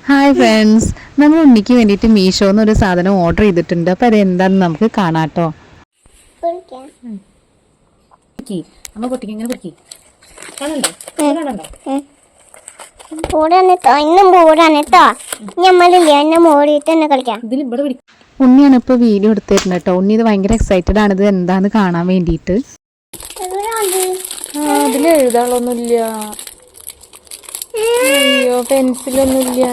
Hi friends, നമ്മൾ ഉണ്ണിക്ക് വേണ്ടിയിട്ട് മീഷോന്ന് ഒരു സാധനം ഓർഡർ ചെയ്തിട്ടുണ്ട്. അപ്പോൾ അത് എന്താണെന്ന് നമുക്ക് കാണാട്ടോ. ഉണ്ണിയാണ് ഇപ്പോൾ വീഡിയോ എടുത്തിരുന്നത് കേട്ടോ. ഉണ്ണി ഇത് ഭയങ്കര എക്സൈറ്റഡ് ആണ്, ഇത് എന്താന്ന് കാണാൻ വേണ്ടിയിട്ട്. അതിൽ എഴുതാളൊന്നുമില്ല, അയ്യോ പെൻസിലൊന്നുമില്ല.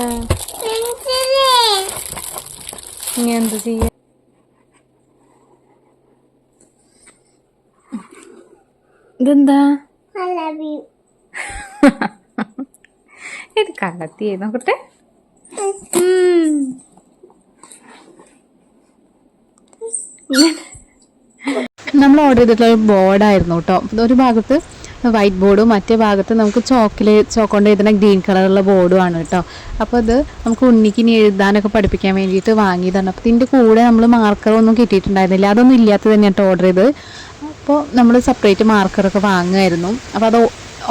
ഇനി എന്ത് ചെയ്യാ? ഇതെന്താ? ഇത് കള്ളത്തി നോക്കട്ടെ. നമ്മൾ ഓർഡർ ചെയ്തിട്ടുള്ള ഒരു ബോർഡായിരുന്നു കേട്ടോ. ഒരു ഭാഗത്ത് വൈറ്റ് ബോർഡും മറ്റേ ഭാഗത്ത് നമുക്ക് ചോക്കൊണ്ട് എഴുതുന്ന ഗ്രീൻ കളറുള്ള ബോർഡുമാണ് കേട്ടോ. അപ്പോൾ ഇത് നമുക്ക് ഉണ്ണിക്ക് ഇനി എഴുതാനൊക്കെ പഠിപ്പിക്കാൻ വേണ്ടിയിട്ട് വാങ്ങിയതാണ്. അപ്പോൾ ഇതിൻ്റെ കൂടെ നമ്മൾ മാർക്കറൊന്നും കിട്ടിയിട്ടുണ്ടായിരുന്നില്ല, അതൊന്നും ഇല്ലാത്തത് തന്നെയാണ് ഓർഡർ ചെയ്തത്. അപ്പോൾ നമ്മൾ സെപ്പറേറ്റ് മാർക്കറൊക്കെ വാങ്ങുമായിരുന്നു. അപ്പോൾ അത്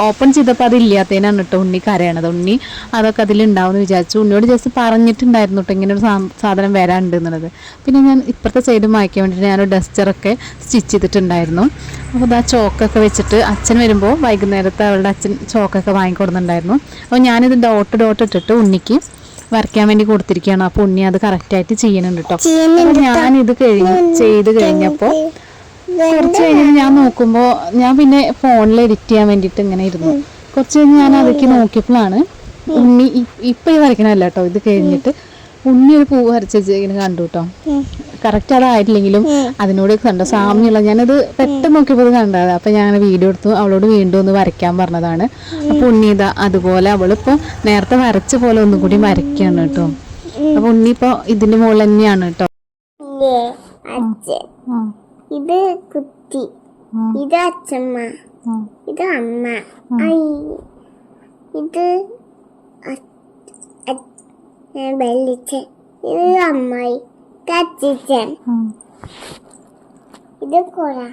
ഓപ്പൺ ചെയ്തപ്പോൾ അതില്ലാത്തതിനാണ് കേട്ടോ ഉണ്ണി കരയണത്. ഉണ്ണി അതൊക്കെ അതിലുണ്ടാവും എന്ന് വിചാരിച്ചു. ഉണ്ണിയോട് ജസ്റ്റ് പറഞ്ഞിട്ടുണ്ടായിരുന്നു കേട്ടോ ഇങ്ങനെ ഒരു സാധനം വരാനുണ്ട് എന്നുള്ളത്. പിന്നെ ഞാൻ ഇപ്പുറത്തെ സൈഡ് മായ്ക്കാൻ വേണ്ടിയിട്ട് ഞാനൊരു ഡസ്റ്ററൊക്കെ സ്റ്റിച്ച് ചെയ്തിട്ടുണ്ടായിരുന്നു. അപ്പോൾ അത് ആ ചോക്കൊക്കെ വെച്ചിട്ട് അച്ഛൻ വരുമ്പോൾ വൈകുന്നേരത്തെ അവളുടെ അച്ഛൻ ചോക്കൊക്കെ വാങ്ങിക്കൊടുന്നുണ്ടായിരുന്നു. അപ്പോൾ ഞാനിത് ഡോട്ട് ഇട്ടിട്ട് ഉണ്ണിക്ക് വരയ്ക്കാൻ വേണ്ടി കൊടുത്തിരിക്കുകയാണ്. അപ്പോൾ ഉണ്ണി അത് കറക്റ്റായിട്ട് ചെയ്യുന്നുണ്ട് കേട്ടോ. ഞാനിത് ചെയ്ത് കഴിഞ്ഞപ്പോൾ കുറച്ച് കഴിഞ്ഞ് ഞാൻ നോക്കുമ്പോൾ ഞാൻ പിന്നെ ഫോണിൽ എഡിറ്റ് ചെയ്യാൻ വേണ്ടിയിട്ട് ഇങ്ങനെ ഇരുന്നു. കുറച്ച് കഴിഞ്ഞ് ഞാൻ അതൊക്കെ നോക്കിയപ്പോഴാണ് ഉണ്ണി ഇപ്പം ഈ വരയ്ക്കണമല്ല കേട്ടോ, ഇത് കഴിഞ്ഞിട്ട് ഉണ്ണി ഒരു പൂവ് വരച്ച് ഇങ്ങനെ കണ്ടു കേട്ടോ. കറക്റ്റ് അതായിട്ടില്ലെങ്കിലും അതിനോട് കണ്ടോ സാമ്യമുള്ള, ഞാനത് പെട്ടെന്ന് നോക്കിയപ്പോൾ ഇത് കണ്ടത്. അപ്പം ഞാൻ വീഡിയോ എടുത്തു, അവളോട് വീണ്ടും ഒന്ന് വരയ്ക്കാൻ പറഞ്ഞതാണ്. അപ്പോൾ ഉണ്ണി ഇതാ അതുപോലെ അവളിപ്പോൾ നേരത്തെ വരച്ച പോലെ ഒന്നും കൂടി വരയ്ക്കുകയാണ് കേട്ടോ. അപ്പോൾ ഉണ്ണി ഇപ്പോൾ ഇതിൻ്റെ മുകളിൽ തന്നെയാണ് കേട്ടോ. ഇത് കുട്ടി, ഇത് അച്ഛമ്മ, ഇത് അമ്മ, ഇത് വെള്ളിച്ചൻ, ഇത് അമ്മായി, ഇത് അച്ഛൻ, ഇത് കൊറ.